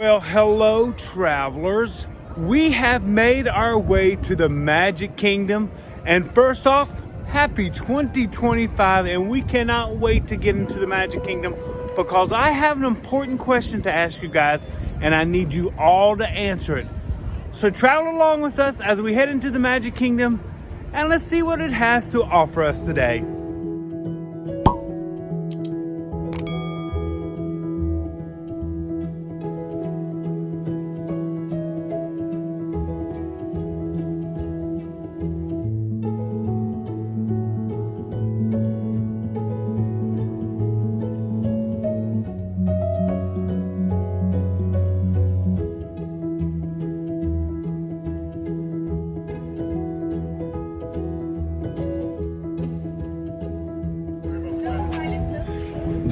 Well, hello travelers. We have made our way to the Magic Kingdom, and first off, happy 2025, and we cannot wait to get into the Magic Kingdom because I have an important question to ask you guys, and I need you all to answer it. So travel along with us as we head into the Magic Kingdom, and let's see what it has to offer us today.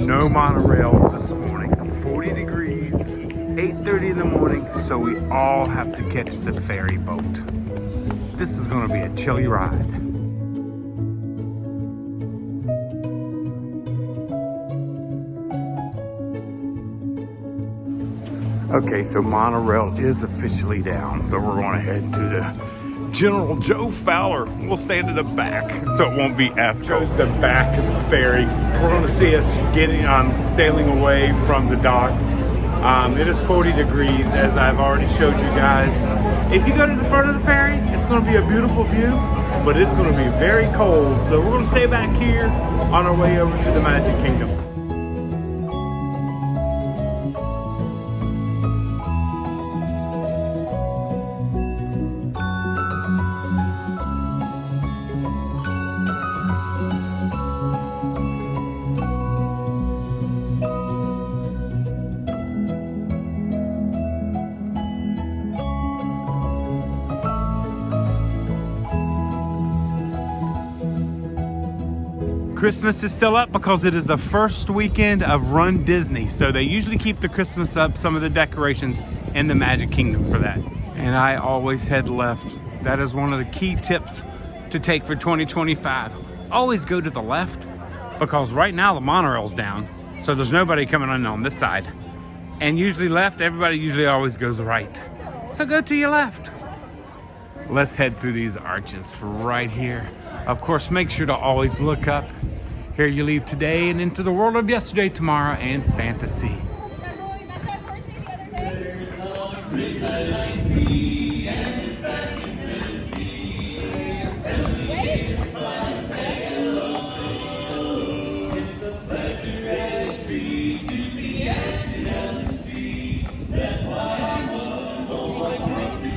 No monorail this morning, 40 degrees, 8:30 in the morning, so we all have to catch the ferry boat. This is gonna be a chilly ride. Okay, so monorail is officially down, so we're gonna head to the General Joe Fowler. We'll stand in the back so it won't be as cold. The back of the ferry. We're going to see us getting sailing away from the docks. It is 40 degrees, as I've already showed you guys. If you go to the front of the ferry, it's going to be a beautiful view, but it's going to be very cold. So we're going to stay back here on our way over to the Magic Kingdom. Christmas is still up because it is the first weekend of Run Disney. So they usually keep the Christmas up, some of the decorations in the Magic Kingdom for that. And I always head left. That is one of the key tips to take for 2025. Always go to the left because right now the monorail's down. So there's nobody coming in on this side. And usually left, everybody usually always goes right. So go to your left. Let's head through these arches for right here. Of course, make sure to always look up. Here you leave today and into the world of yesterday, tomorrow, and fantasy.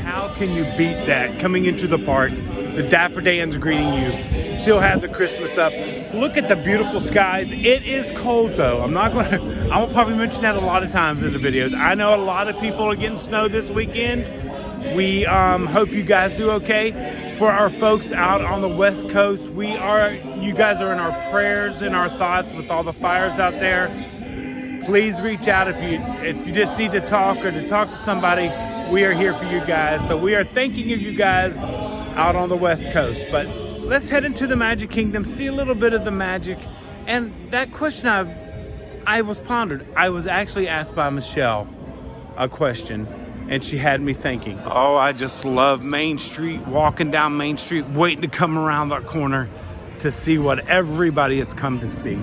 How can you beat that? Coming into the park, the Dapper Dans greeting you, still have the Christmas up. Look at the beautiful skies. It is cold though. I will probably mention that a lot of times in the videos. I know a lot of people are getting snow this weekend. We hope you guys do okay. For our folks out on the West Coast, you guys are in our prayers and our thoughts with all the fires out there. Please reach out if you just need to talk or to talk to somebody. We are here for you guys. So we are thanking of you guys out on the West Coast. But let's head into the Magic Kingdom, see a little bit of the magic. And that question I was pondered. I was actually asked by Michelle a question, and she had me thinking. Oh, I just love Main Street, walking down Main Street, waiting to come around that corner to see what everybody has come to see.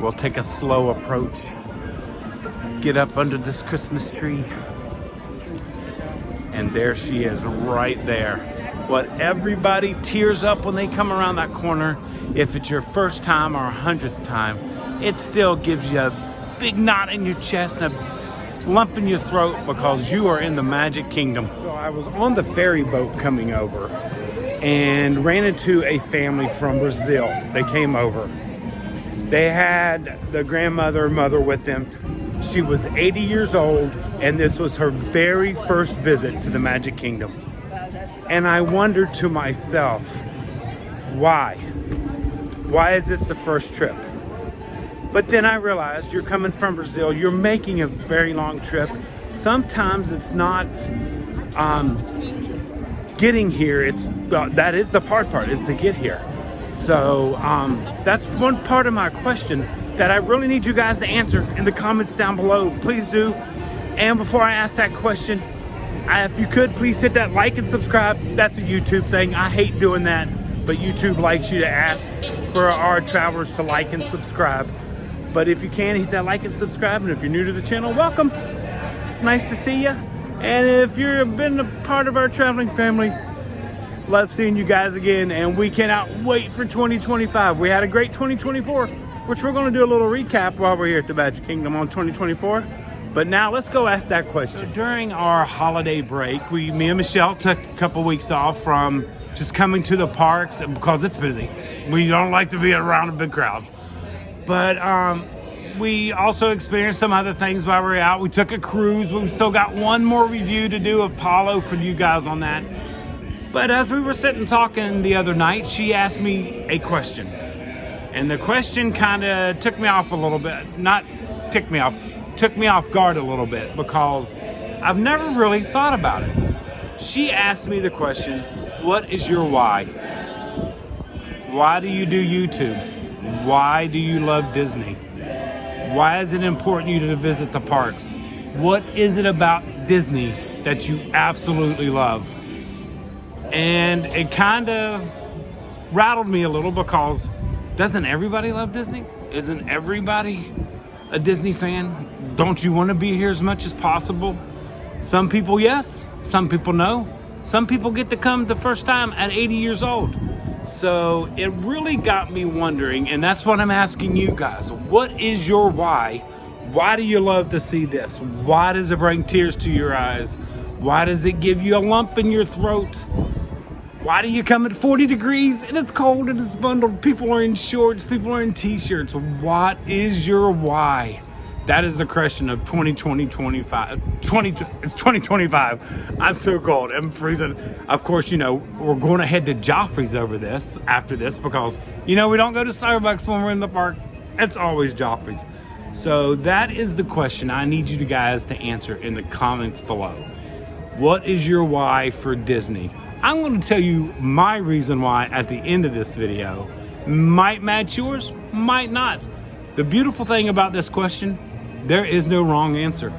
We'll take a slow approach, get up under this Christmas tree, and there she is right there. What everybody tears up when they come around that corner, if it's your first time or 100th time, it still gives you a big knot in your chest and a lump in your throat because you are in the Magic Kingdom. So I was on the ferry boat coming over and ran into a family from Brazil. They came over. They had the mother with them. She was 80 years old, and this was her very first visit to the Magic Kingdom. And I wondered to myself, why? Why is this the first trip? But then I realized you're coming from Brazil, you're making a very long trip. Sometimes it's not getting here, that is the hard part, is to get here. So that's one part of my question. that I really need you guys to answer in the comments down below. Please do. And before I ask that question, if you could, please hit that like and subscribe. That's a YouTube thing. I hate doing that, but YouTube likes you to ask for our travelers to like and subscribe. But if you can, hit that like and subscribe. And if you're new to the channel, welcome. Nice to see you. And if you've been a part of our traveling family, love seeing you guys again. And we cannot wait for 2025. We had a great 2024, which we're going to do a little recap while we're here at the Magic Kingdom on 2024. But now let's go ask that question. So during our holiday break, me and Michelle took a couple weeks off from just coming to the parks because it's busy. We don't like to be around big crowds. But we also experienced some other things while we were out. We took a cruise. We still got one more review to do of Apollo for you guys on that. But as we were sitting talking the other night, she asked me a question. And the question kind of took me off a little bit. Not ticked me off. Took me off guard a little bit because I've never really thought about it. She asked me the question, what is your why? Why do you do YouTube? Why do you love Disney? Why is it important to you to visit the parks? What is it about Disney that you absolutely love? And it kind of rattled me a little because doesn't everybody love Disney? Isn't everybody a Disney fan? Don't you want to be here as much as possible? Some people, yes. Some people, no. Some people get to come the first time at 80 years old. So it really got me wondering, and that's what I'm asking you guys. What is your why? Why do you love to see this? Why does it bring tears to your eyes? Why does it give you a lump in your throat? Why do you come at 40 degrees and it's cold and it's bundled? People are in shorts, people are in t-shirts. What is your why? That is the question of 2025. It's 2025. I'm so cold. I'm freezing. Of course, you know, we're going to head to Joffrey's after this because, you know, we don't go to Starbucks when we're in the parks. It's always Joffrey's. So that is the question I need you guys to answer in the comments below. What is your why for Disney? I'm going to tell you my reason why at the end of this video. Might match yours, might not. The beautiful thing about this question, there is no wrong answer.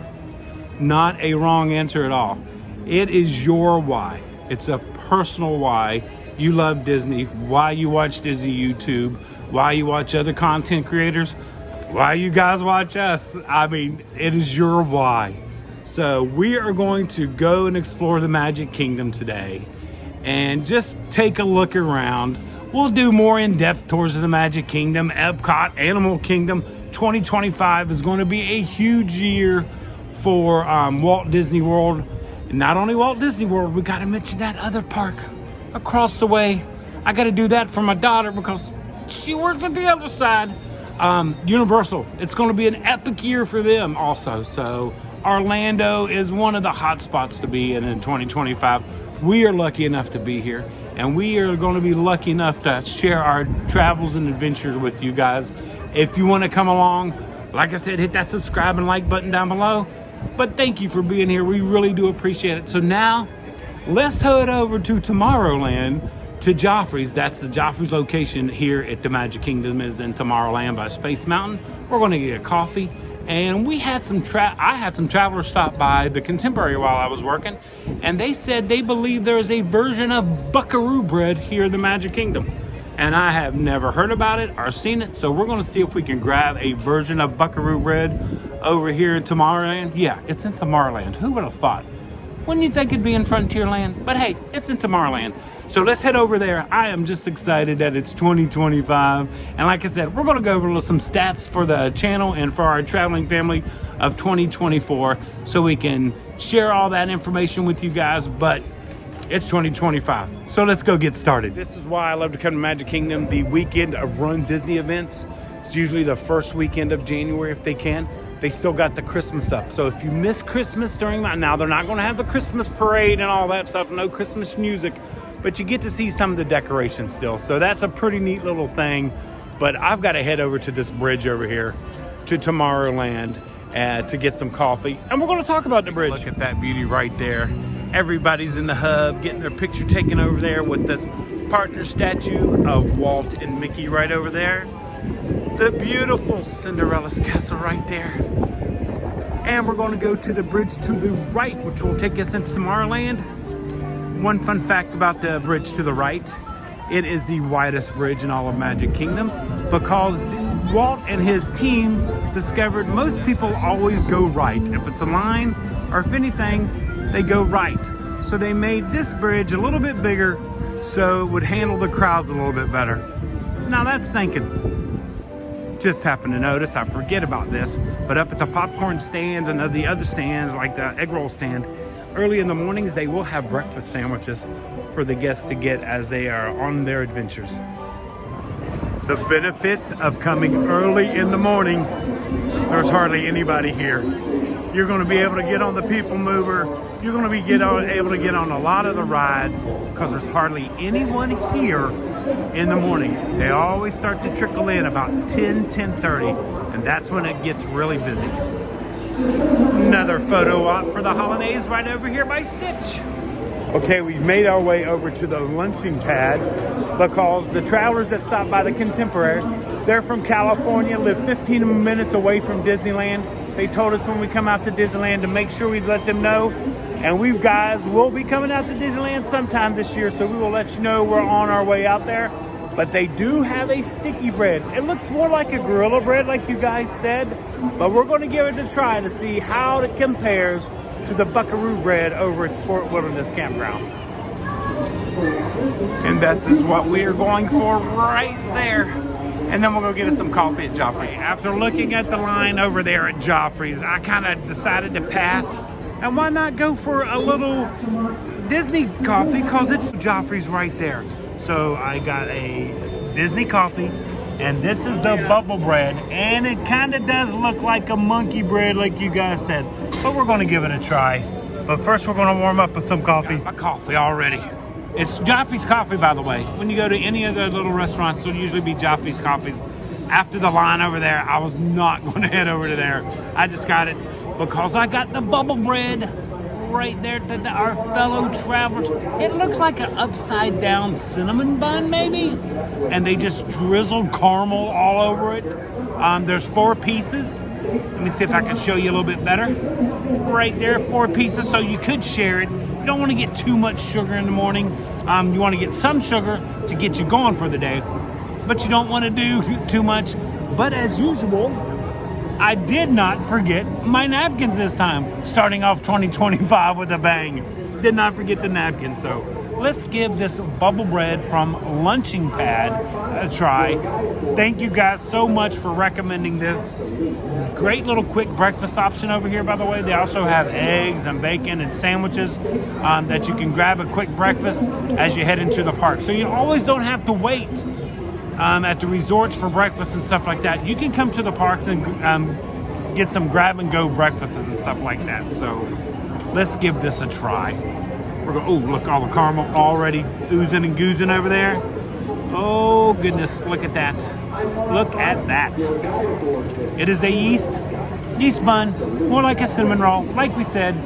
Not a wrong answer at all. It is your why. It's a personal why you love Disney, why you watch Disney YouTube, why you watch other content creators, why you guys watch us. I mean, it is your why. So we are going to go and explore the Magic Kingdom today and just take a look around. We'll do more in-depth tours of the Magic Kingdom, Epcot, Animal Kingdom. 2025 is going to be a huge year for Walt Disney World. And not only Walt Disney World, we got to mention that other park across the way. I got to do that for my daughter because she works at the other side. Universal, it's going to be an epic year for them also. So Orlando is one of the hot spots to be in 2025. We are lucky enough to be here, and we are going to be lucky enough to share our travels and adventures with you guys. If you want to come along, like I said, hit that subscribe and like button down below. But thank you for being here. We really do appreciate it. So now, let's head over to Tomorrowland, to Joffrey's. That's the Joffrey's location here at the Magic Kingdom, is in Tomorrowland by Space Mountain. We're going to get a coffee. And we had I had some travelers stop by the Contemporary while I was working, and they said they believe there is a version of buckaroo bread here in the Magic Kingdom. And I have never heard about it or seen it, so we're going to see if we can grab a version of buckaroo bread over here in Tomorrowland. Yeah, it's in Tomorrowland. Who would have thought? Wouldn't you think it'd be in Frontierland? But hey, it's in Tomorrowland. So let's head over there. I am just excited that it's 2025. And like I said, we're going to go over some stats for the channel and for our traveling family of 2024 so we can share all that information with you guys. But it's 2025. So let's go get started. This is why I love to come to Magic Kingdom, the weekend of Run Disney events. It's usually the first weekend of January if they can. They still got the Christmas up. So if you miss Christmas during now they're not going to have the Christmas parade and all that stuff, no Christmas music, but you get to see some of the decorations still. So that's a pretty neat little thing. But I've got to head over to this bridge over here to Tomorrowland to get some coffee. And we're going to talk about the bridge. Look at that beauty right there. Everybody's in the hub getting their picture taken over there with this partner statue of Walt and Mickey right over there. The beautiful Cinderella's castle right there. And we're going to go to the bridge to the right, which will take us into Tomorrowland. One fun fact about the bridge to the right, it is the widest bridge in all of Magic Kingdom because Walt and his team discovered most people always go right. If it's a line or if anything, they go right. So they made this bridge a little bit bigger so it would handle the crowds a little bit better. Now that's thinking. Just happened to notice, I forget about this, but up at the popcorn stands and the other stands, like the egg roll stand, early in the mornings, they will have breakfast sandwiches for the guests to get as they are on their adventures. The benefits of coming early in the morning, there's hardly anybody here. You're going to be able to get on the People Mover. You're going to be able to get on a lot of the rides because there's hardly anyone here in the mornings. They always start to trickle in about 10:30, and that's when it gets really busy. Another photo op for the holidays right over here by Stitch. Okay, we've made our way over to the lunching pad because the travelers that stop by the Contemporary, they're from California, live 15 minutes away from Disneyland. They told us when we come out to Disneyland to make sure we let them know. And we guys will be coming out to Disneyland sometime this year, so we will let you know we're on our way out there. But they do have a sticky bread. It looks more like a gorilla bread like you guys said, but we're going to give it a try to see how it compares to the Buckaroo bread over at Fort Wilderness Campground. And that's just what we are going for right there. And then we'll go get us some coffee at Joffrey's. After looking at the line over there at Joffrey's, I kind of decided to pass. And why not go for a little Disney coffee, because it's Joffrey's right there. So I got a Disney coffee, and this is the bubble bread, and it kind of does look like a monkey bread like you guys said, but we're going to give it a try. But first we're going to warm up with some coffee. Got my coffee already. It's Joffrey's coffee, by the way. When you go to any of the little restaurants, there'll usually be Joffrey's coffees. After the line over there, I was not going to head over to there. I just got it because I got the bubble bread right there to our fellow travelers. It looks like an upside down cinnamon bun maybe, and they just drizzled caramel all over it. There's 4 pieces. Let me see if I can show you a little bit better. Right there, 4 pieces, so you could share it. You don't want to get too much sugar in the morning. You want to get some sugar to get you going for the day, but you don't want to do too much. But as usual, I did not forget my napkins this time, starting off 2025 with a bang. Did not forget the napkins, so let's give this bubble bread from Lunching Pad a try. Thank you guys so much for recommending this. Great little quick breakfast option over here, by the way. They also have eggs and bacon and sandwiches that you can grab a quick breakfast as you head into the park. So you always don't have to wait at the resorts for breakfast and stuff like that. You can come to the parks and get some grab-and-go breakfasts and stuff like that. So let's give this a try. We're going. Oh, look, all the caramel already oozing and goozing over there. Oh goodness, look at that. Look at that. It is a yeast bun, more like a cinnamon roll. Like we said,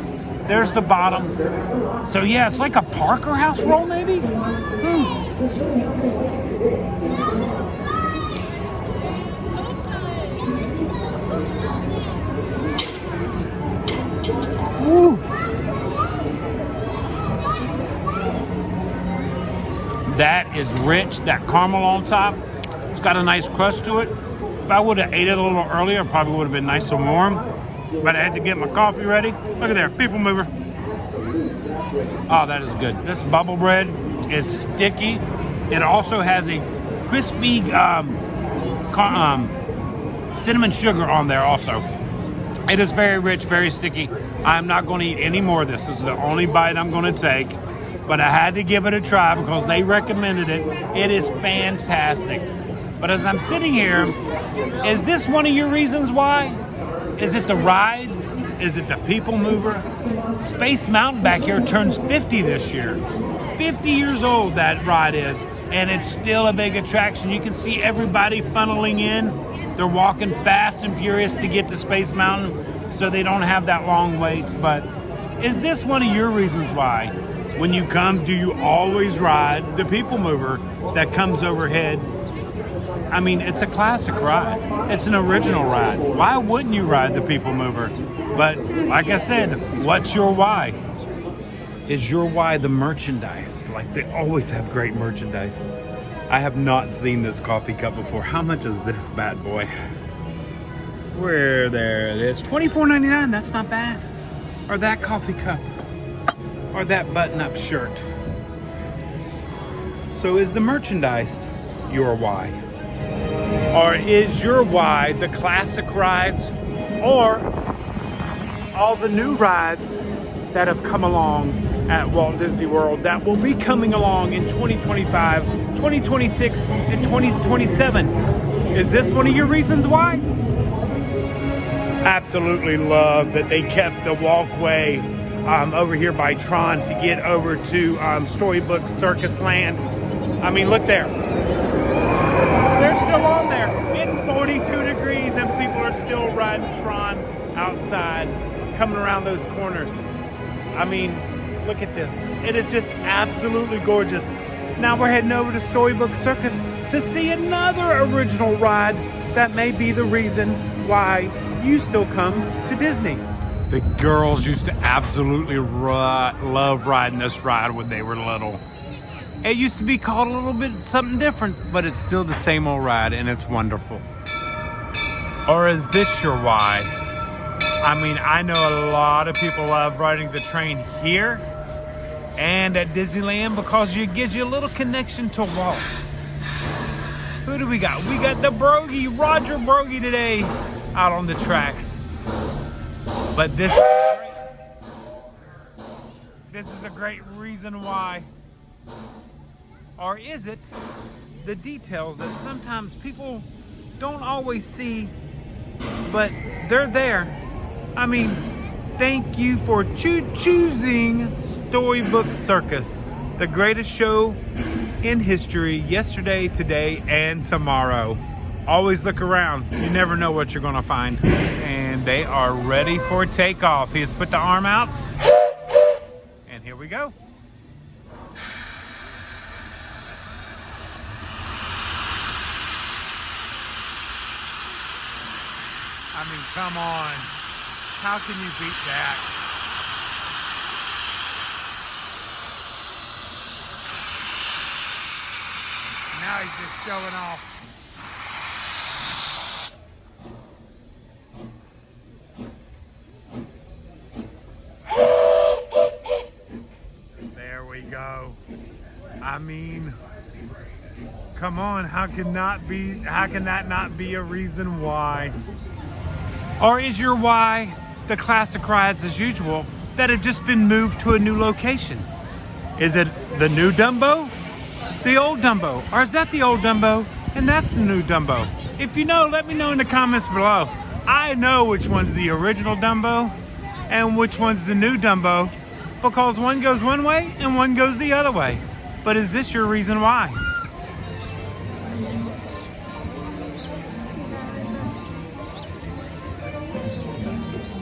there's the bottom. So yeah, it's like a Parker House roll maybe. Woo. That is rich, that caramel on top. It's got a nice crust to it. If I would have ate it a little earlier, it probably would have been nice and warm. But I had to get my coffee ready. Look at there, People Mover. Oh, that is good. This bubble bread is sticky. It also has a crispy cinnamon sugar on there also. It is very rich, very sticky. I'm not going to eat any more of this. This is the only bite I'm going to take. But I had to give it a try because they recommended it. It is fantastic. But as I'm sitting here, is this one of your reasons why? Is it the rides? Is it the People Mover? Space Mountain back here turns 50 this year. 50 years old that ride is, and it's still a big attraction. You can see everybody funneling in. They're walking fast and furious to get to Space Mountain, so they don't have that long wait. But is this one of your reasons why? When you come, do you always ride the People Mover that comes overhead? I mean, it's a classic ride. It's an original ride. Why wouldn't you ride the People Mover? But like I said, what's your why? Is your why the merchandise? Like, they always have great merchandise. I have not seen this coffee cup before. How much is this bad boy? Where there it is. $24.99. That's not bad. Or that coffee cup. Or that button-up shirt. So is the merchandise your why? Or is your why the classic rides, or all the new rides that have come along at Walt Disney World that will be coming along in 2025, 2026, and 2027? Is this one of your reasons why? Absolutely love that they kept the walkway over here by Tron to get over to Storybook Circus Land. I mean, look there. They're still on there. It's 42 degrees and people are still riding Tron outside, coming around those corners. I mean, look at this. It is just absolutely gorgeous. Now we're heading over to Storybook Circus to see another original ride that may be the reason why you still come to Disney. The girls used to absolutely love riding this ride when they were little. It used to be called a little bit something different, but it's still the same old ride, and it's wonderful. Or is this your why? I mean, I know a lot of people love riding the train here and at Disneyland because it gives you a little connection to Walt. Who do we got? We got the Brogy, Roger Brogy today out on the tracks. But this is a great reason why. Or is it the details that sometimes people don't always see, but they're there? I mean, thank you for choosing Storybook Circus, the greatest show in history, yesterday, today, and tomorrow. Always look around. You never know what you're gonna find. And they are ready for takeoff. He has put the arm out. And here we go. I mean, come on. How can you beat that? Now he's just showing off. There we go. I mean, come on, how can that not be a reason why? Or is your why the classic rides as usual that have just been moved to a new location? Is it the new Dumbo? The old Dumbo? Or is that the old Dumbo and that's the new Dumbo? If you know, let me know in the comments below. I know which one's the original Dumbo and which one's the new Dumbo, because one goes one way and one goes the other way. But is this your reason why?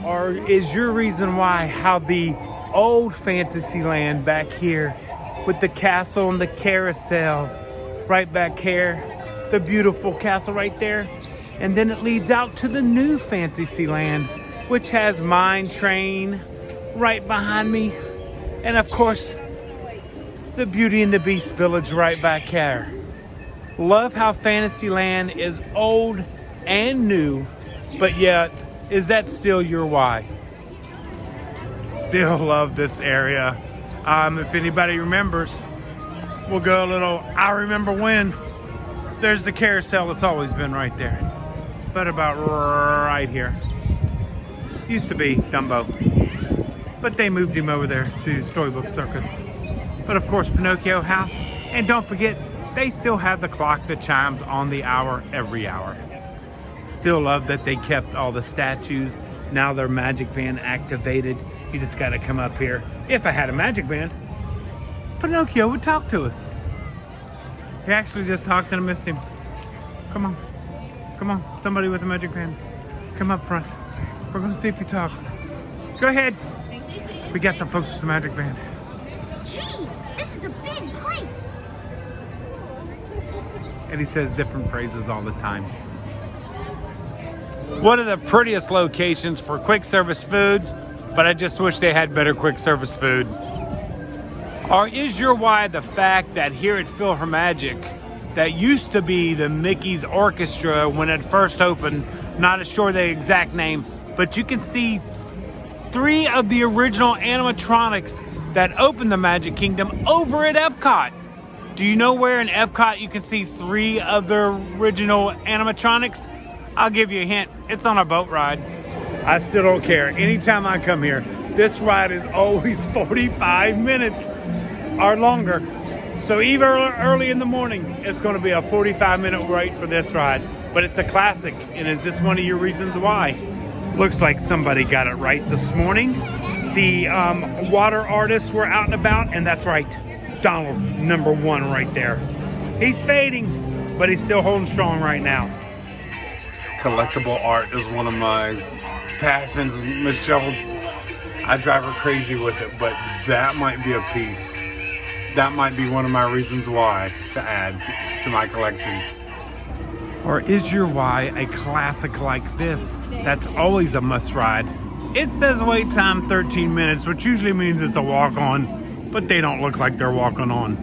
Or is your reason why how the old Fantasyland back here with the castle and the carousel right back here, the beautiful castle right there, and then it leads out to the new Fantasyland, which has Mine Train right behind me, and of course the Beauty and the Beast village right back here. Love how Fantasyland is old and new, but yet is that still your why? Still love this area. If anybody remembers, we'll go a little, I remember when. There's the carousel, it's always been right there. But about right here. Used to be Dumbo. But they moved him over there to Storybook Circus. But of course, Pinocchio House. And don't forget, they still have the clock that chimes on the hour every hour. Still love that they kept all the statues. Now they're Magic Band activated. You just gotta come up here. If I had a Magic Band, Pinocchio would talk to us. He actually just talked and I missed him. Come on. Come on, somebody with a Magic Band. Come up front. We're gonna see if he talks. Go ahead. We got some folks with the Magic Band. Gee, this is a big place. and he says different phrases all the time. One of the prettiest locations for quick service food, but I just wish they had better quick service food. Or is your why the fact that here at PhilharMagic, that used to be the Mickey's Orchestra when it first opened, not sure the exact name, but you can see 3 of the original animatronics that opened the Magic Kingdom over at Epcot. Do you know where in Epcot you can see 3 of the original animatronics? I'll give you a hint. It's on a boat ride. I still don't care. Anytime I come here, this ride is always 45 minutes or longer. So even early in the morning, it's going to be a 45-minute wait for this ride. But it's a classic. And is this one of your reasons why? Looks like somebody got it right this morning. The water artists were out and about, and that's right. Donald, #1 right there. He's fading, but he's still holding strong right now. Collectible art is one of my passions. Michelle, I drive her crazy with it, but that might be a piece. That might be one of my reasons why to add to my collections. Or is your why a classic like this that's always a must ride? It says wait time 13 minutes, which usually means it's a walk-on, but they don't look like they're walking on.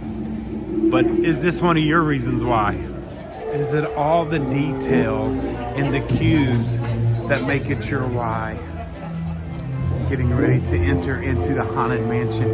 But is this one of your reasons why? Is it all the detail in the cues that make it your why? Getting ready to enter into the Haunted Mansion.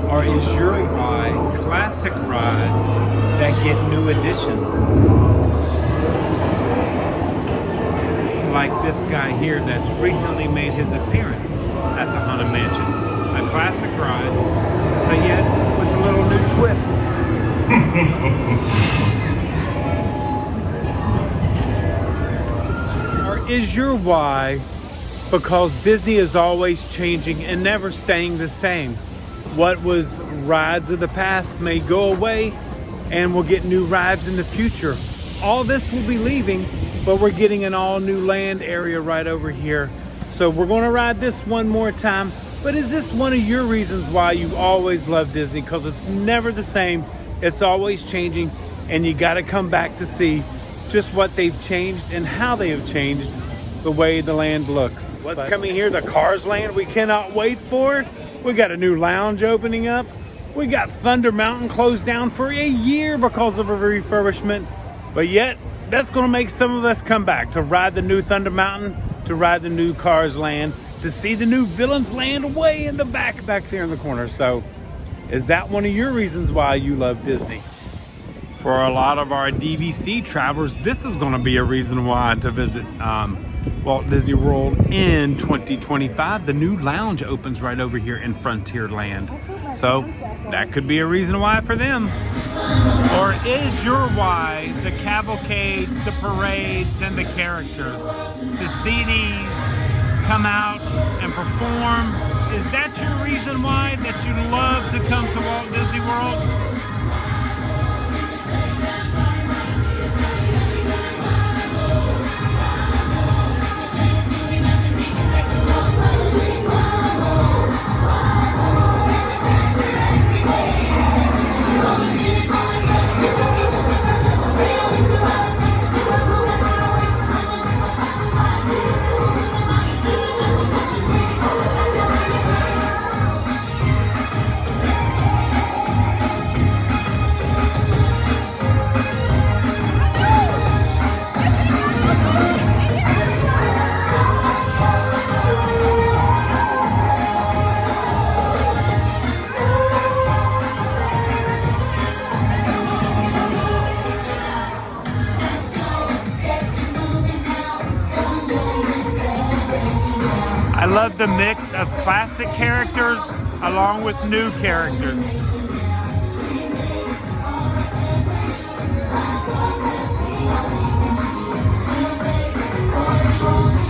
Or is your why classic rides that get new additions? Like this guy here that's recently made his appearance at the Haunted Mansion. A classic ride, but yet with a little new twist. Or is your why because Disney is always changing and never staying the same? What was rides of the past may go away and we'll get new rides in the future. All this will be leaving, but we're getting an all new land area right over here. So we're gonna ride this one more time. But is this one of your reasons why you always love Disney? Because it's never the same, it's always changing, and you gotta come back to see just what they've changed and how they have changed the way the land looks. What's coming here? The Cars Land we cannot wait for. We got a new lounge opening up. We got Thunder Mountain closed down for a year because of a refurbishment. But yet, that's gonna make some of us come back to ride the new Thunder Mountain, to ride the new Cars Land, to see the new Villains Land way in the back there in the corner. So, is that one of your reasons why you love Disney? For a lot of our DVC travelers, this is gonna be a reason why to visit Walt Disney World in 2025. The new lounge opens right over here in Frontierland. So that could be a reason why for them. Or is your why the cavalcades, the parades, and the characters? To see these come out and perform, is that your reason why that you love to come to Walt Disney World? I love the mix of classic characters along with new characters.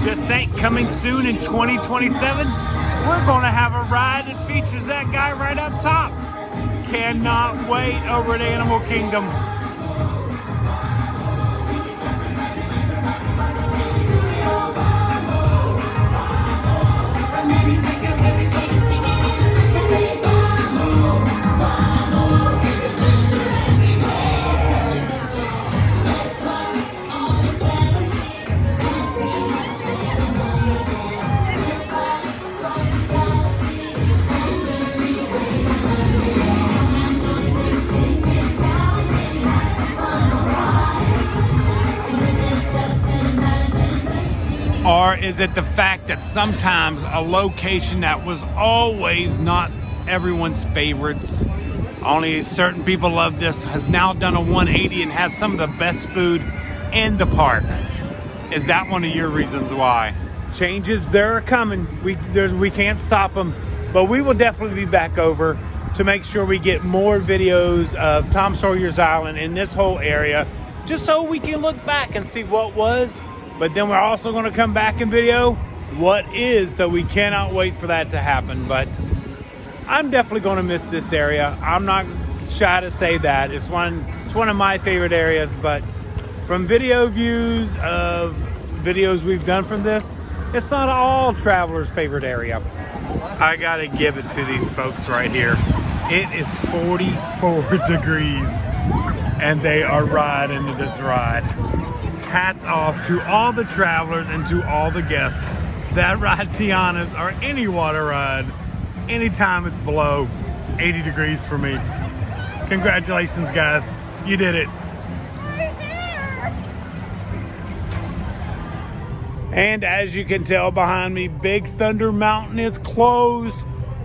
Just think, coming soon in 2027, we're going to have a ride that features that guy right up top. Cannot wait over at Animal Kingdom. is it the fact that sometimes a location that was always not everyone's favorites, only certain people love this, has now done a 180 and has some of the best food in the park. Is that one of your reasons why? Changes, they're coming. We can't stop them, but we will definitely be back over to make sure we get more videos of Tom Sawyer's Island in this whole area, just so we can look back and see what was, but then we're also going to come back and video what is, so we cannot wait for that to happen. But I'm definitely going to miss this area. I'm not shy to say that. It's one of my favorite areas, but from video views of videos we've done from this, it's not all travelers' favorite area. I gotta give it to these folks right here. It is 44 degrees and they are riding this ride. Hats off to all the travelers and to all the guests that ride Tiana's or any water ride anytime it's below 80 degrees for me. Congratulations, guys. You did it. And as you can tell behind me, Big Thunder Mountain is closed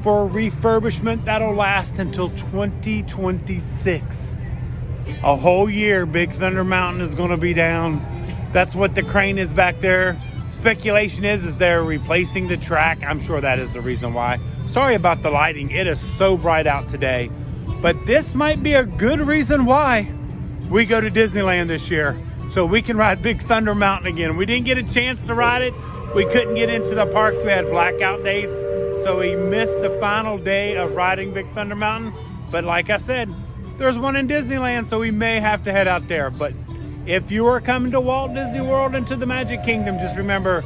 for refurbishment. That'll last until 2026. A whole year Big Thunder Mountain is going to be down. That's what the crane is back there. Speculation is they're replacing the track. I'm sure that is the reason why. Sorry about the lighting. It is so bright out today. But this might be a good reason why we go to Disneyland this year, so we can ride Big Thunder Mountain again. We didn't get a chance to ride it. We couldn't get into the parks. We had blackout dates, so we missed the final day of riding Big Thunder Mountain. But like I said, there's one in Disneyland, so we may have to head out there. But if you are coming to Walt Disney World and to the Magic Kingdom, just remember,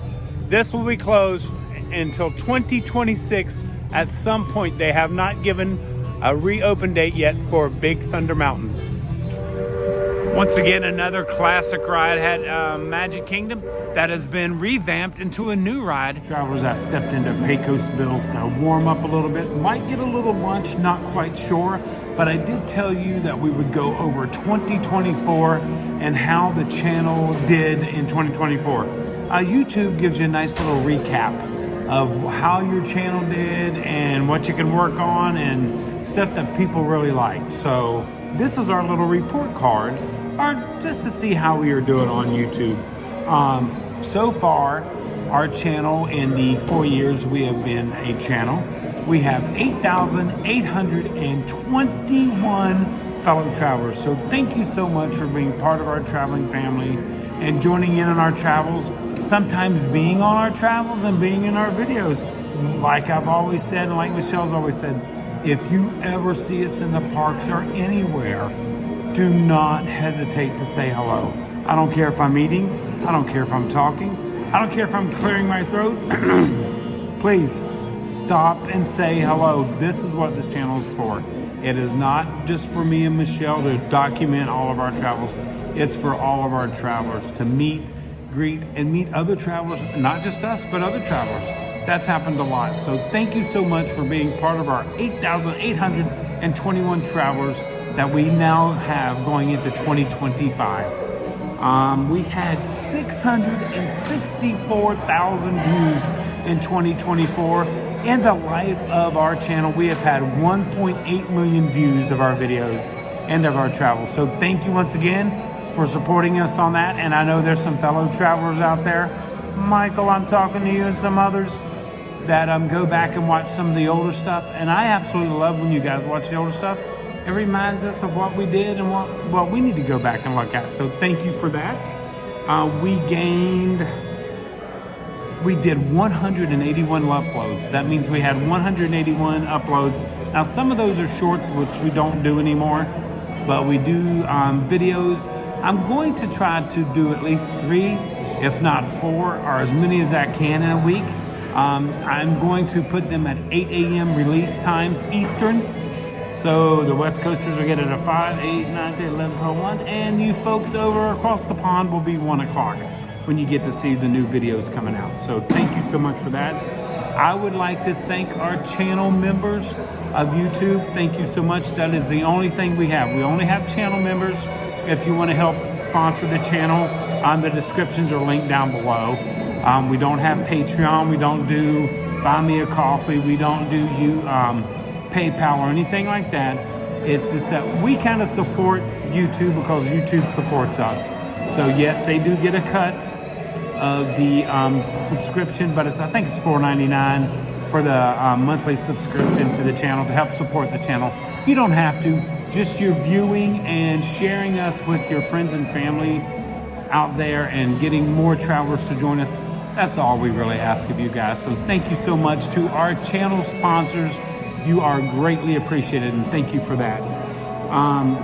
this will be closed until 2026. At some point, they have not given a reopen date yet for Big Thunder Mountain. Once again, another classic ride at Magic Kingdom that has been revamped into a new ride. Travelers that stepped into Pecos Bills to warm up a little bit, might get a little lunch, not quite sure, but I did tell you that we would go over 2024 and how the channel did in 2024. YouTube gives you a nice little recap of how your channel did and what you can work on and stuff that people really like. So this is our little report card, or just to see how we are doing on YouTube. So far, our channel, in the 4 years we have been a channel, we have 8,821 fellow travelers. So thank you so much for being part of our traveling family and joining in on our travels, sometimes being on our travels and being in our videos. Like I've always said, and like Michelle's always said, if you ever see us in the parks or anywhere, do not hesitate to say hello. I don't care if I'm eating, I don't care if I'm talking, I don't care if I'm clearing my throat. Please stop and say hello. This is what this channel is for. It is not just for me and Michelle to document all of our travels. It's for all of our travelers to meet, greet, and meet other travelers, not just us, but other travelers. That's happened a lot. So thank you so much for being part of our 8,821 travelers that we now have going into 2025. We had 664,000 views in 2024. In the life of our channel, we have had 1.8 million views of our videos and of our travels. So thank you once again for supporting us on that. And I know there's some fellow travelers out there. Michael, I'm talking to you, and some others that go back and watch some of the older stuff. And I absolutely love when you guys watch the older stuff. It reminds us of what we did and what we need to go back and look at. So thank you for that. We did 181 uploads. That means we had 181 uploads. Now some of those are shorts, which we don't do anymore, but we do videos. I'm going to try to do at least 3, if not 4, or as many as I can in a week. I'm going to put them at 8 a.m. release times Eastern. So the West Coasters will get it at 5, 8, 9, 10, 11, 12, 1. And you folks over across the pond will be 1 o'clock when you get to see the new videos coming out. So thank you so much for that. I would like to thank our channel members of YouTube. Thank you so much. That is the only thing we have. We only have channel members if you want to help sponsor the channel, the descriptions are linked down below. We don't have Patreon, we don't do Buy Me a Coffee, we don't do PayPal or anything like that. It's just that we kind of support YouTube because YouTube supports us. So yes, they do get a cut of the subscription, but I think it's $4.99 for the monthly subscription to the channel to help support the channel. You don't have to. Just your viewing and sharing us with your friends and family out there and getting more travelers to join us. That's all we really ask of you guys. So thank you so much to our channel sponsors. You are greatly appreciated, and thank you for that.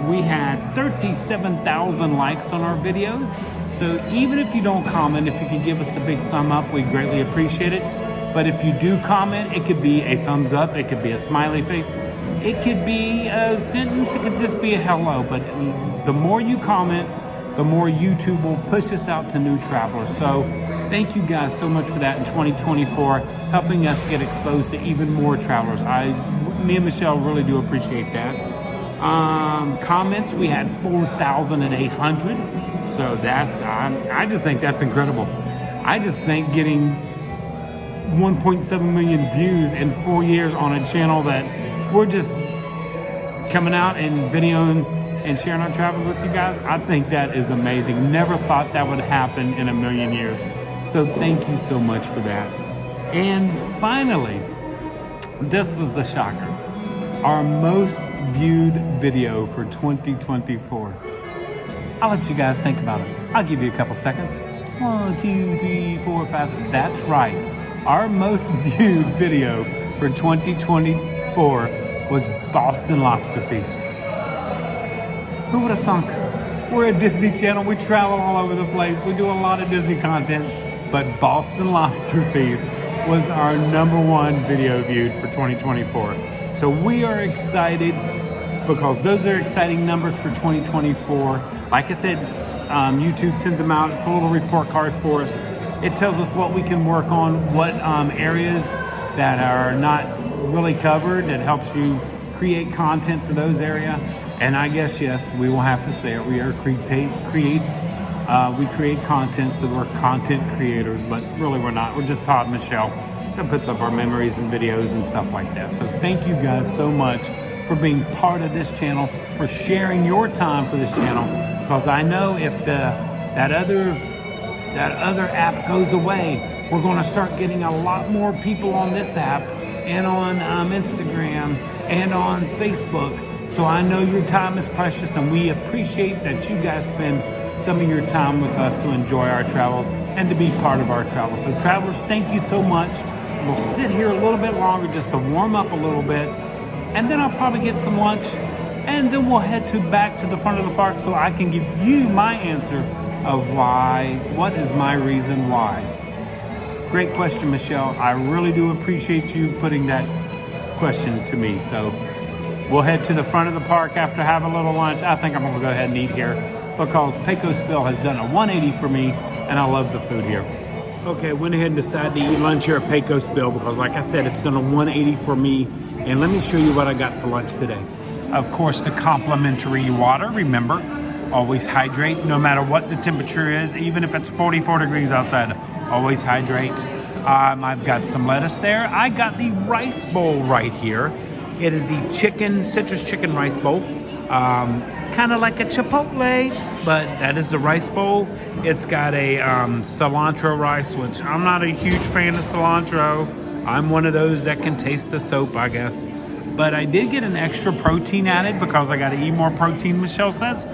We had 37,000 likes on our videos. So even if you don't comment, if you could give us a big thumb up, we greatly appreciate it. But if you do comment, it could be a thumbs up, it could be a smiley face, it could be a sentence, it could just be a hello. But the more you comment, the more YouTube will push us out to new travelers. So thank you guys so much for that in 2024, helping us get exposed to even more travelers. Me and Michelle really do appreciate that. Comments, we had 4,800. So that's, I just think that's incredible. I just think getting 1.7 million views in 4 years on a channel that we're just coming out and videoing and sharing our travels with you guys, I think that is amazing. Never thought that would happen in a million years. So thank you so much for that. And finally, this was the shocker. Our most viewed video for 2024. I'll let you guys think about it. I'll give you a couple seconds. 1, 2, 3, 4, 5. That's right. Our most viewed video for 2024 was Boston Lobster Feast. Who would have thunk? We're a Disney channel. We travel all over the place. We do a lot of Disney content. But Boston Lobster Feast was our #1 video viewed for 2024. So we are excited because those are exciting numbers for 2024. Like I said, YouTube sends them out. It's a little report card for us. It tells us what we can work on, what areas that are not really covered. It helps you create content for those areas. And I guess, yes, we will have to say it. We are we create content, so we're content creators, but really we're not. We're just Todd and Michelle that puts up our memories and videos and stuff like that. So thank you guys so much for being part of this channel, for sharing your time for this channel, because I know if that other app goes away, we're going to start getting a lot more people on this app and on Instagram and on Facebook. So I know your time is precious, and we appreciate that you guys spend some of your time with us to enjoy our travels and to be part of our travels. So travelers, thank you so much. We'll sit here a little bit longer just to warm up a little bit, and then I'll probably get some lunch, and then we'll head back to the front of the park so I can give you my answer of why, what is my reason why. Great question, Michelle. I really do appreciate you putting that question to me. So we'll head to the front of the park after having a little lunch. I think I'm gonna go ahead and eat here because Pecos Bill has done a 180 for me, and I love the food here. Okay, went ahead and decided to eat lunch here at Pecos Bill because, like I said, it's done a 180 for me. And let me show you what I got for lunch today. Of course, the complimentary water. Remember, always hydrate no matter what the temperature is, even if it's 44 degrees outside, always hydrate. I've got some lettuce there. I got the rice bowl right here. It is the citrus chicken rice bowl. Kind of like a Chipotle, but that is the rice bowl. It's got a cilantro rice, which I'm not a huge fan of cilantro. I'm one of those that can taste the soap, I guess. But I did get an extra protein added because I got to eat more protein, Michelle says.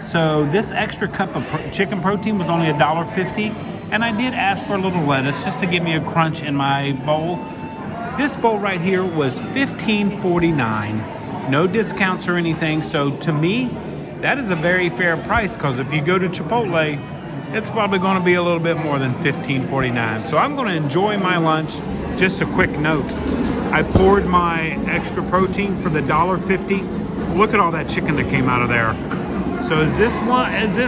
So this extra cup of chicken protein was only $1.50. And I did ask for a little lettuce just to give me a crunch in my bowl. This bowl right here was $15.49. No discounts or anything. So to me, that is a very fair price, because if you go to Chipotle, it's probably going to be a little bit more than $15.49. So I'm going to enjoy my lunch. Just a quick note. I poured my extra protein for the $1.50. Look at all that chicken that came out of there. So is this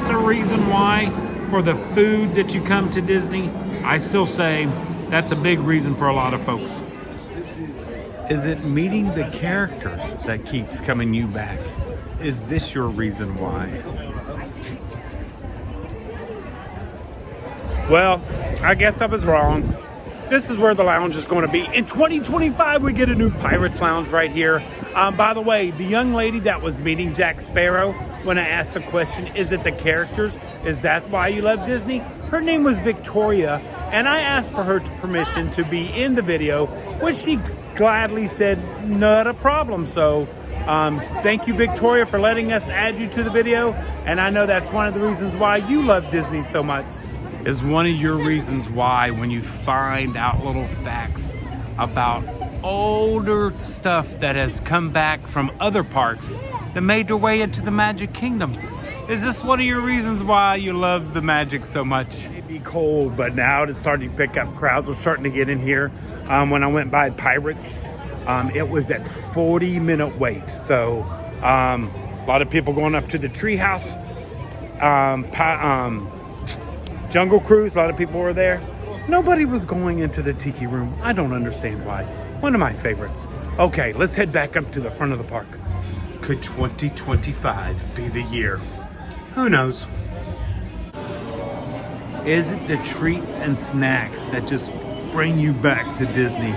a reason why for the food that you come to Disney? I still say that's a big reason for a lot of folks. Is it meeting the characters that keeps coming you back? Is this your reason why? Well, I guess I was wrong. This is where the lounge is going to be. In 2025, we get a new Pirates Lounge right here. By the way, the young lady that was meeting Jack Sparrow, when I asked the question, is it the characters? Is that why you love Disney? Her name was Victoria, and I asked for her permission to be in the video, which she gladly said, not a problem. So thank you, Victoria, for letting us add you to the video. And I know that's one of the reasons why you love Disney so much. Is one of your reasons why when you find out little facts about older stuff that has come back from other parks that made their way into the Magic Kingdom. Is this one of your reasons why you love the Magic so much? It'd be cold, but now it's starting to pick up. Crowds are starting to get in here. When I went by Pirates, it was at 40-minute wait. So a lot of people going up to the treehouse. Jungle Cruise, a lot of people were there. Nobody was going into the Tiki Room. I don't understand why. One of my favorites. Okay, let's head back up to the front of the park. Could 2025 be the year? Who knows? Is it the treats and snacks that just bring you back to Disney?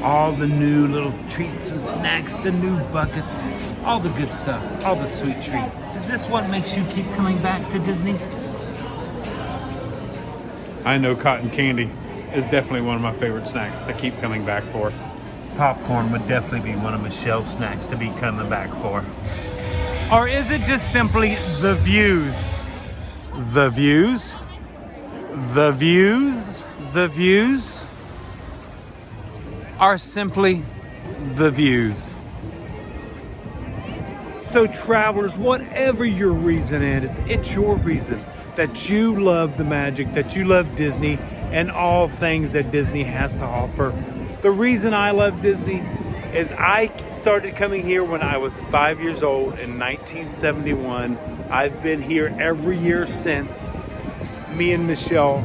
All the new little treats and snacks, the new buckets, all the good stuff, all the sweet treats. Is this what makes you keep coming back to Disney? I know cotton candy is definitely one of my favorite snacks to keep coming back for. Popcorn would definitely be one of Michelle's snacks to be coming back for. Or is it just simply the views? The views? The views? The views? Are simply the views. So travelers, whatever your reason is, it's your reason that you love the Magic, that you love Disney and all things that Disney has to offer. The reason I love Disney is I started coming here when I was 5 years old in 1971. I've been here every year since. Me and Michelle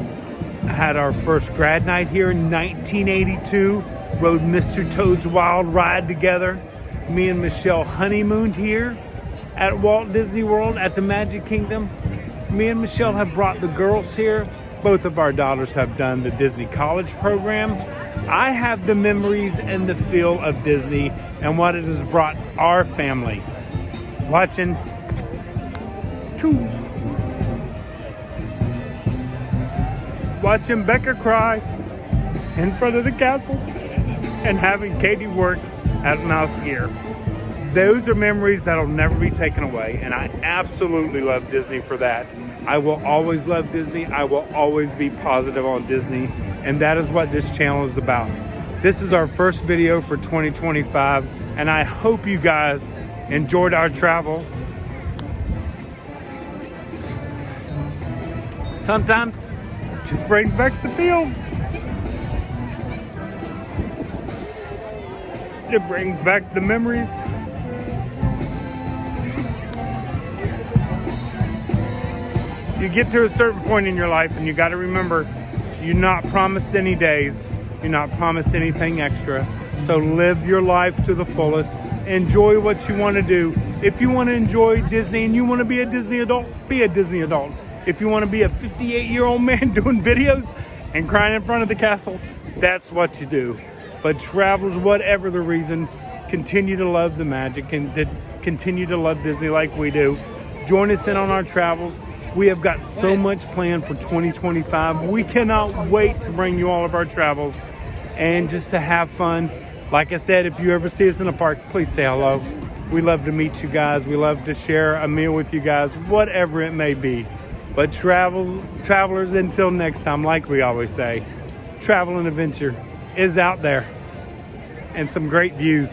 had our first grad night here in 1982, rode Mr. Toad's Wild Ride together. Me and Michelle honeymooned here at Walt Disney World at the Magic Kingdom. Me and Michelle have brought the girls here. Both of our daughters have done the Disney College program. I have the memories and the feel of Disney and what it has brought our family. Watching Becca cry in front of the castle and having Katie work at Mouse Gear. Those are memories that'll never be taken away, and I absolutely love Disney for that. I will always love Disney. I will always be positive on Disney, and that is what this channel is about. This is our first video for 2025, and I hope you guys enjoyed our travel. Sometimes it just brings back the feels. It brings back the memories. You get to a certain point in your life and you got to remember, you're not promised any days. You're not promised anything extra. So live your life to the fullest. Enjoy what you want to do. If you want to enjoy Disney and you want to be a Disney adult, be a Disney adult. If you want to be a 58-year-old man doing videos and crying in front of the castle, that's what you do. But travelers, whatever the reason, continue to love the Magic and continue to love Disney like we do. Join us in on our travels. We have got so much planned for 2025. We cannot wait to bring you all of our travels and just to have fun. Like I said, if you ever see us in the park, please say hello. We love to meet you guys. We love to share a meal with you guys, whatever it may be. But travelers, until next time, like we always say, travel and adventure is out there and some great views.